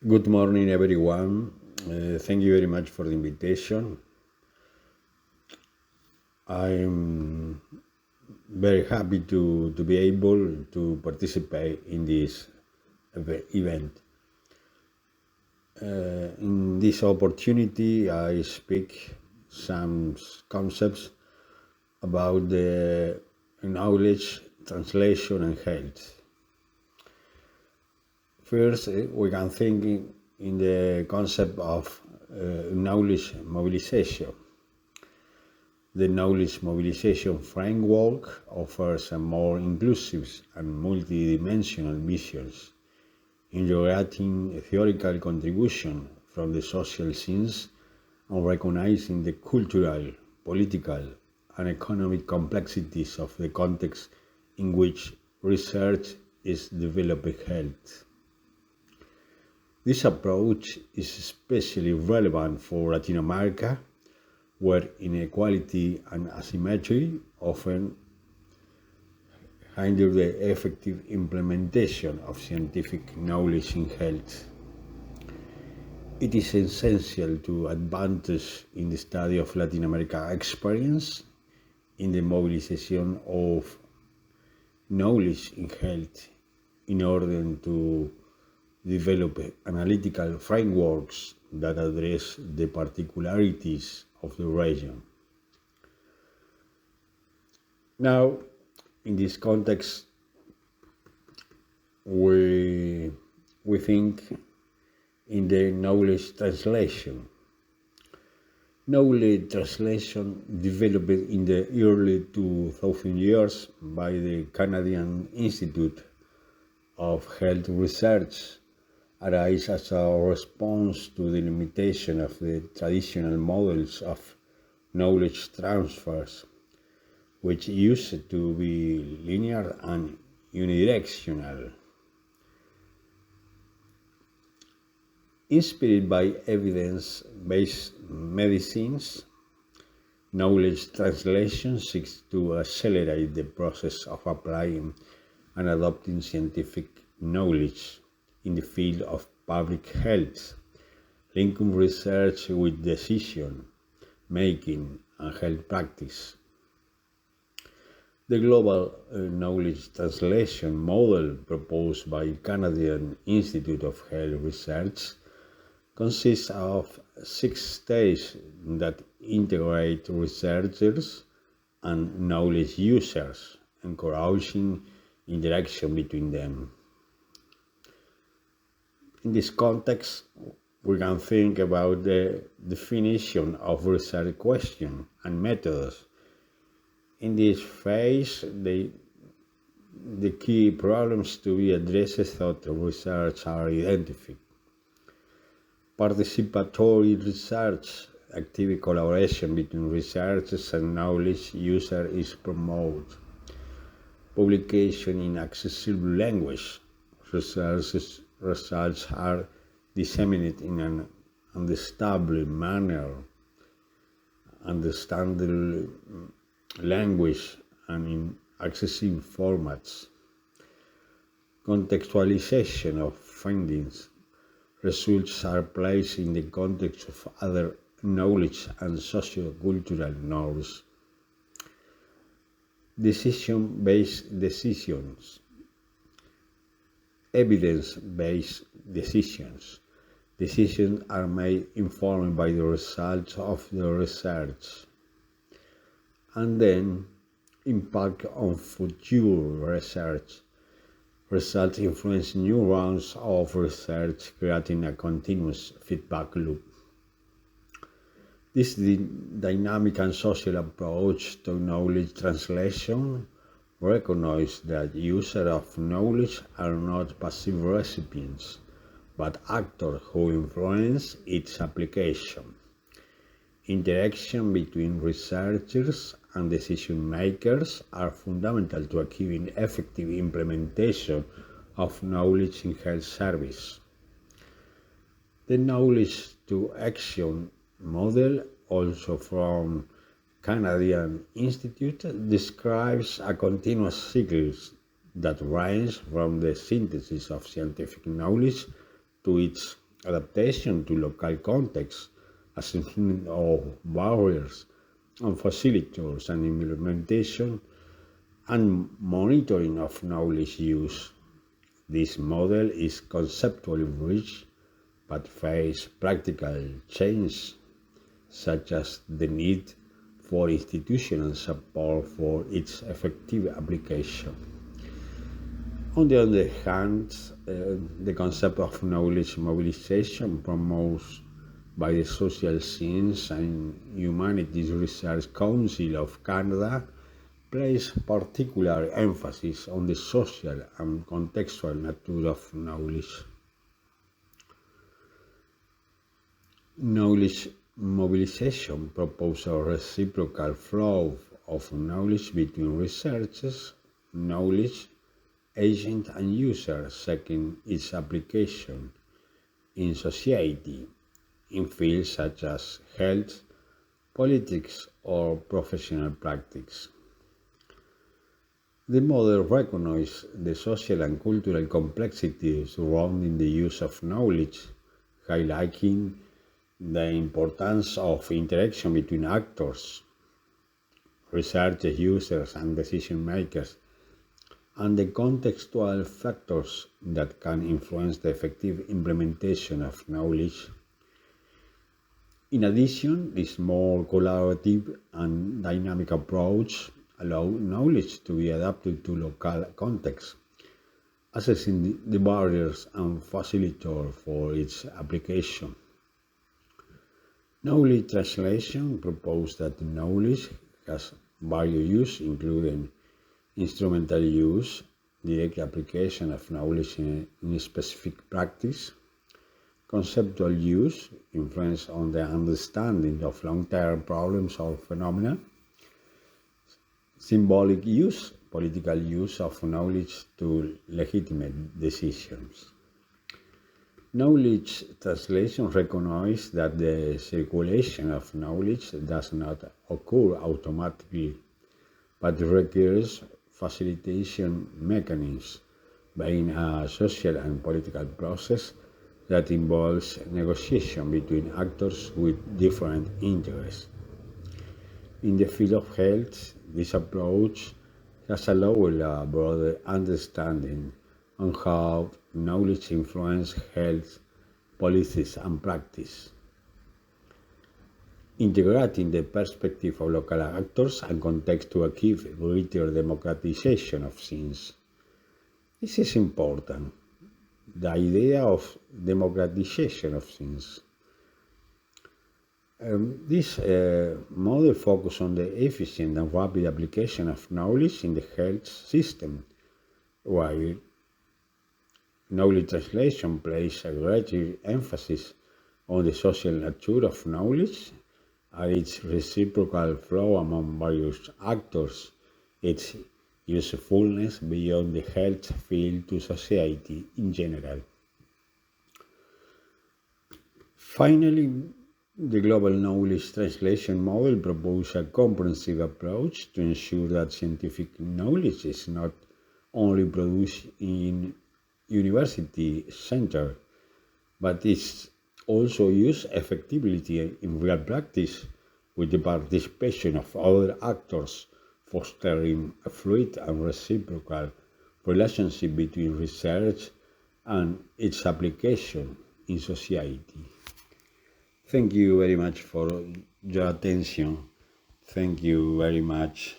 Good morning, everyone. Thank you very much for the invitation. I'm very happy to be able to participate in this event. In this opportunity, I speak some concepts about the knowledge, translation, and health. First, we can think in the concept of knowledge mobilization. The knowledge mobilization framework offers a more inclusive and multidimensional visions, integrating theoretical contribution from the social scenes and recognizing the cultural, political, and economic complexities of the context in which research is developing health. This approach is especially relevant for Latin America, where inequality and asymmetry often hinder the effective implementation of scientific knowledge in health. It is essential to advance in the study of Latin America experience in the mobilization of knowledge in health in order to develop analytical frameworks that address the particularities of the region. Now, in this context, we think in the knowledge translation. Knowledge translation developed in the early 2000 years by the Canadian Institute of Health Research arise as a response to the limitation of the traditional models of knowledge transfers, which used to be linear and unidirectional. Inspired by evidence-based medicines, knowledge translation seeks to accelerate the process of applying and adopting scientific knowledge in the field of public health, linking research with decision making and health practice. The global knowledge translation model proposed by Canadian Institute of Health Research consists of 6 stages that integrate researchers and knowledge users, encouraging interaction between them. In this context, we can think about the definition of research question and methods. In this phase, the key problems to be addressed through research are identified. Participatory research, active collaboration between researchers and knowledge users is promoted. Publication in accessible language. Results are disseminated in an understandable manner, understandable language, and in accessible formats. Contextualization of findings. Results are placed in the context of other knowledge and socio-cultural norms. Decision-based decisions. Evidence-based decisions. Decisions are made informed by the results of the research. And then, impact on future research. Results influence new rounds of research, creating a continuous feedback loop. This dynamic and social approach to knowledge translation recognizes that users of knowledge are not passive recipients, but actors who influence its application. Interaction between researchers and decision makers are fundamental to achieving effective implementation of knowledge in health service. The knowledge to action model, also from Canadian Institute, describes a continuous cycle that ranges from the synthesis of scientific knowledge to its adaptation to local contexts, assessment of barriers and facilitators and implementation, and monitoring of knowledge use. This model is conceptually rich but faces practical change, such as the need for institutional support for its effective application. On the other hand, the concept of knowledge mobilization promoted by the Social Science and Humanities Research Council of Canada place particular emphasis on the social and contextual nature of knowledge. Knowledge mobilization proposes a reciprocal flow of knowledge between researchers, knowledge agent and user seeking its application in society in fields such as health, politics, or professional practice. The model recognizes the social and cultural complexities surrounding the use of knowledge, highlighting the importance of interaction between actors, researchers, users, and decision makers, and the contextual factors that can influence the effective implementation of knowledge. In addition, this more collaborative and dynamic approach allows knowledge to be adapted to local contexts, assessing the barriers and facilitator for its application. Knowledge translation proposes that knowledge has various uses, including instrumental use, direct application of knowledge in a specific practice, conceptual use, influence on the understanding of long-term problems or phenomena, symbolic use, political use of knowledge to legitimate decisions. Knowledge translation recognizes that the circulation of knowledge does not occur automatically, but requires facilitation mechanisms, being a social and political process that involves negotiation between actors with different interests. In the field of health, this approach has allowed a broader understanding on how knowledge influences health policies and practice, integrating the perspective of local actors and context to achieve greater democratization of science. This is important. The idea of democratization of science. This model focuses on the efficient and rapid application of knowledge in the health system, while knowledge translation places a greater emphasis on the social nature of knowledge and its reciprocal flow among various actors, its usefulness beyond the health field to society in general. Finally, the global knowledge translation model proposes a comprehensive approach to ensure that scientific knowledge is not only produced in university center, but is also used effectively in real practice with the participation of other actors, fostering a fluid and reciprocal relationship between research and its application in society. Thank you very much for your attention. Thank you very much.